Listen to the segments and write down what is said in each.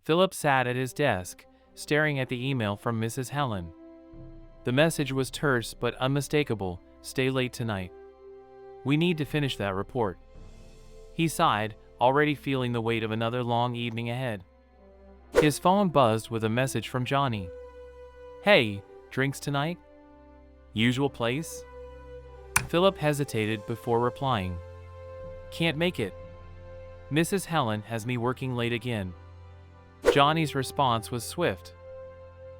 Philip sat at his desk, staring at the email from Mrs. Helen. The message was terse but unmistakable. Stay late tonight. We need to finish that report. He sighed, already feeling the weight of another long evening ahead. His phone buzzed with a message from Johnny. Hey, drinks tonight? Usual place? Philip hesitated before replying. Can't make it. Mrs. Helen has me working late again. Johnny's response was swift.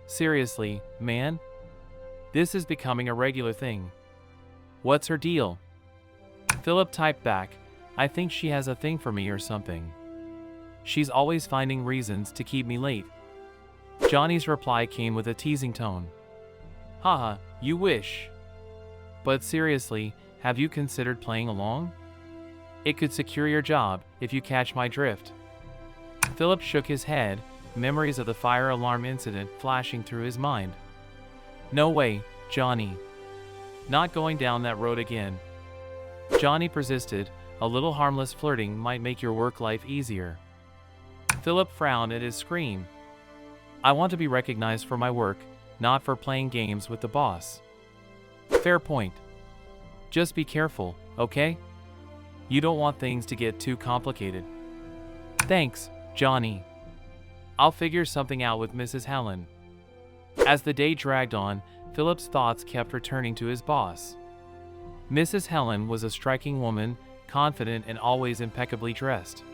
Seriously, man? This is becoming a regular thing. What's her deal? Philip typed back, I think she has a thing for me or something. She's always finding reasons to keep me late. Johnny's reply came with a teasing tone. Haha, you wish. But seriously, have you considered playing along? It could secure your job, if you catch my drift. Philip shook his head, memories of the fire alarm incident flashing through his mind. No way, Johnny. Not going down that road again. Johnny persisted, a little harmless flirting might make your work life easier. Philip frowned at his screen. I want to be recognized for my work, not for playing games with the boss. Fair point. Just be careful, okay? You don't want things to get too complicated. Thanks, Johnny. I'll figure something out with Mrs. Helen. As the day dragged on, Philip's thoughts kept returning to his boss. Mrs. Helen was a striking woman, confident and always impeccably dressed.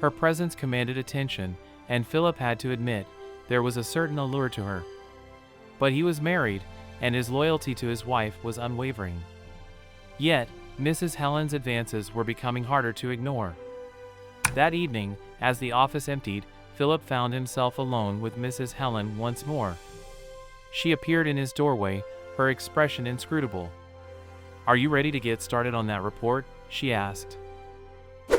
Her presence commanded attention, and Philip had to admit there was a certain allure to her. But he was married, and his loyalty to his wife was unwavering. Yet, Mrs. Helen's advances were becoming harder to ignore. That evening, as the office emptied, Philip found himself alone with Mrs. Helen once more. She appeared in his doorway, her expression inscrutable. Are you ready to get started on that report? She asked.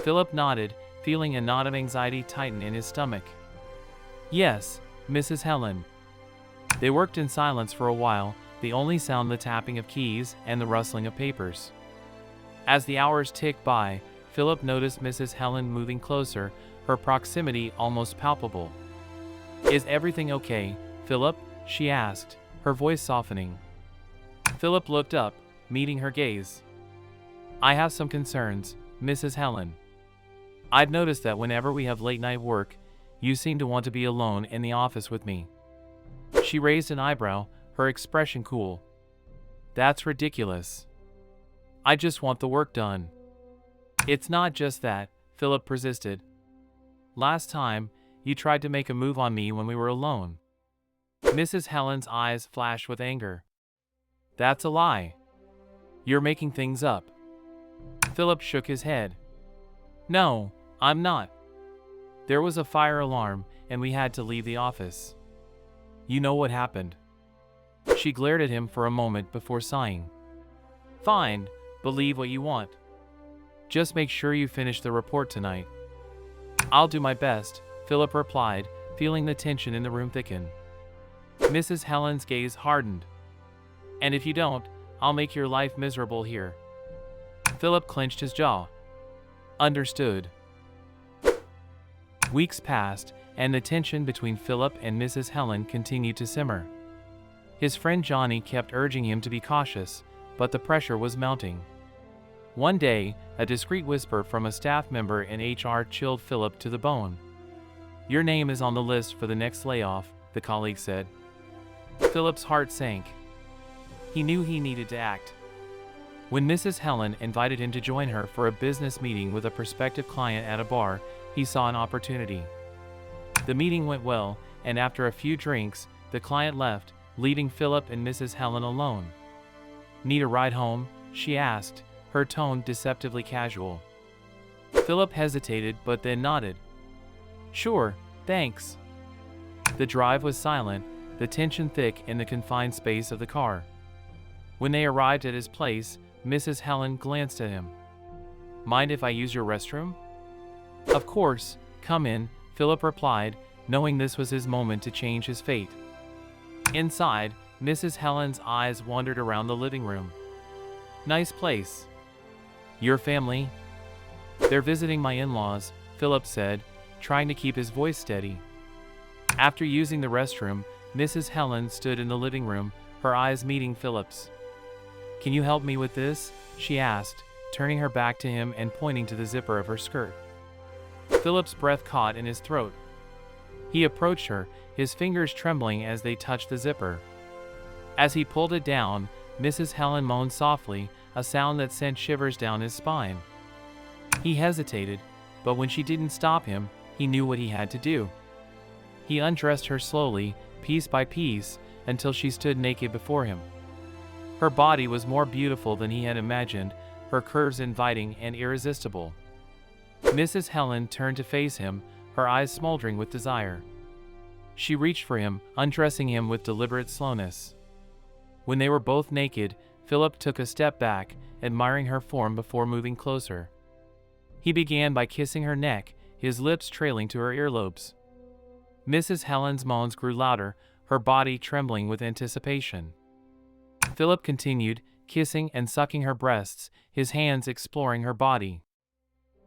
Philip nodded, feeling a knot of anxiety tighten in his stomach. Yes, Mrs. Helen. They worked in silence for a while, the only sound the tapping of keys and the rustling of papers. As the hours ticked by, Philip noticed Mrs. Helen moving closer, her proximity almost palpable. Is everything okay, Philip? She asked, her voice softening. Philip looked up, meeting her gaze. I have some concerns, Mrs. Helen. I've noticed that whenever we have late-night work, you seem to want to be alone in the office with me. She raised an eyebrow, her expression cool. That's ridiculous. I just want the work done. It's not just that, Philip persisted. Last time, you tried to make a move on me when we were alone. Mrs. Helen's eyes flashed with anger. That's a lie. You're making things up. Philip shook his head. No, I'm not. There was a fire alarm, and we had to leave the office. You know what happened. She glared at him for a moment before sighing. Fine, believe what you want. Just make sure you finish the report tonight. I'll do my best, Philip replied, feeling the tension in the room thicken. Mrs. Helen's gaze hardened. And if you don't, I'll make your life miserable here. Philip clenched his jaw. Understood. Weeks passed, and the tension between Philip and Mrs. Helen continued to simmer. His friend Johnny kept urging him to be cautious, but the pressure was mounting. One day, a discreet whisper from a staff member in HR chilled Philip to the bone. Your name is on the list for the next layoff, the colleague said. Philip's heart sank. He knew he needed to act. When Mrs. Helen invited him to join her for a business meeting with a prospective client at a bar, he saw an opportunity. The meeting went well, and after a few drinks, the client left, leaving Philip and Mrs. Helen alone. Need a ride home? She asked, her tone deceptively casual. Philip hesitated but then nodded. Sure, thanks. The drive was silent, the tension thick in the confined space of the car. When they arrived at his place, Mrs. Helen glanced at him. Mind if I use your restroom? Of course, come in, Philip replied, knowing this was his moment to change his fate. Inside, Mrs. Helen's eyes wandered around the living room. Nice place. Your family? They're visiting my in-laws, Philip said, trying to keep his voice steady. After using the restroom, Mrs. Helen stood in the living room, her eyes meeting Philip's. "Can you help me with this?" she asked, turning her back to him and pointing to the zipper of her skirt. Philip's breath caught in his throat. He approached her, his fingers trembling as they touched the zipper. As he pulled it down, Mrs. Helen moaned softly, a sound that sent shivers down his spine. He hesitated, but when she didn't stop him, he knew what he had to do. He undressed her slowly, piece by piece, until she stood naked before him. Her body was more beautiful than he had imagined, her curves inviting and irresistible. Mrs. Helen turned to face him, her eyes smoldering with desire. She reached for him, undressing him with deliberate slowness. When they were both naked, Philip took a step back, admiring her form before moving closer. He began by kissing her neck, his lips trailing to her earlobes. Mrs. Helen's moans grew louder, her body trembling with anticipation. Philip continued, kissing and sucking her breasts, his hands exploring her body.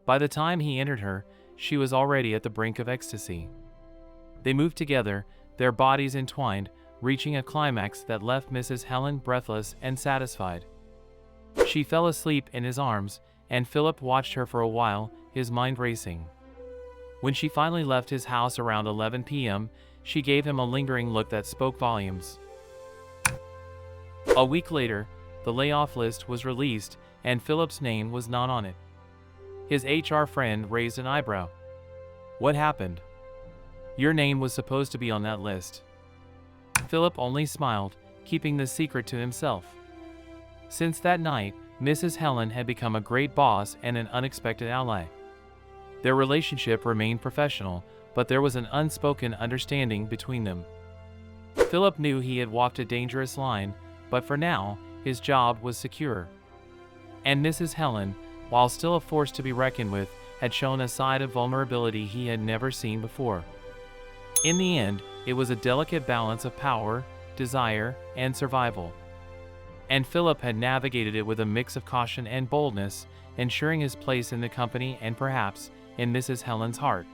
By the time he entered her, she was already at the brink of ecstasy. They moved together, their bodies entwined, reaching a climax that left Mrs. Helen breathless and satisfied. She fell asleep in his arms, and Philip watched her for a while, his mind racing. When she finally left his house around 11 p.m., she gave him a lingering look that spoke volumes. A week later, the layoff list was released, and Philip's name was not on it. His HR friend raised an eyebrow. "What happened? Your name was supposed to be on that list." Philip only smiled, keeping the secret to himself. Since that night, Mrs. Helen had become a great boss and an unexpected ally. Their relationship remained professional, but there was an unspoken understanding between them. Philip knew he had walked a dangerous line, but for now, his job was secure. And Mrs. Helen, while still a force to be reckoned with, had shown a side of vulnerability he had never seen before. In the end, it was a delicate balance of power, desire, and survival. And Philip had navigated it with a mix of caution and boldness, ensuring his place in the company and perhaps in Mrs. Helen's heart.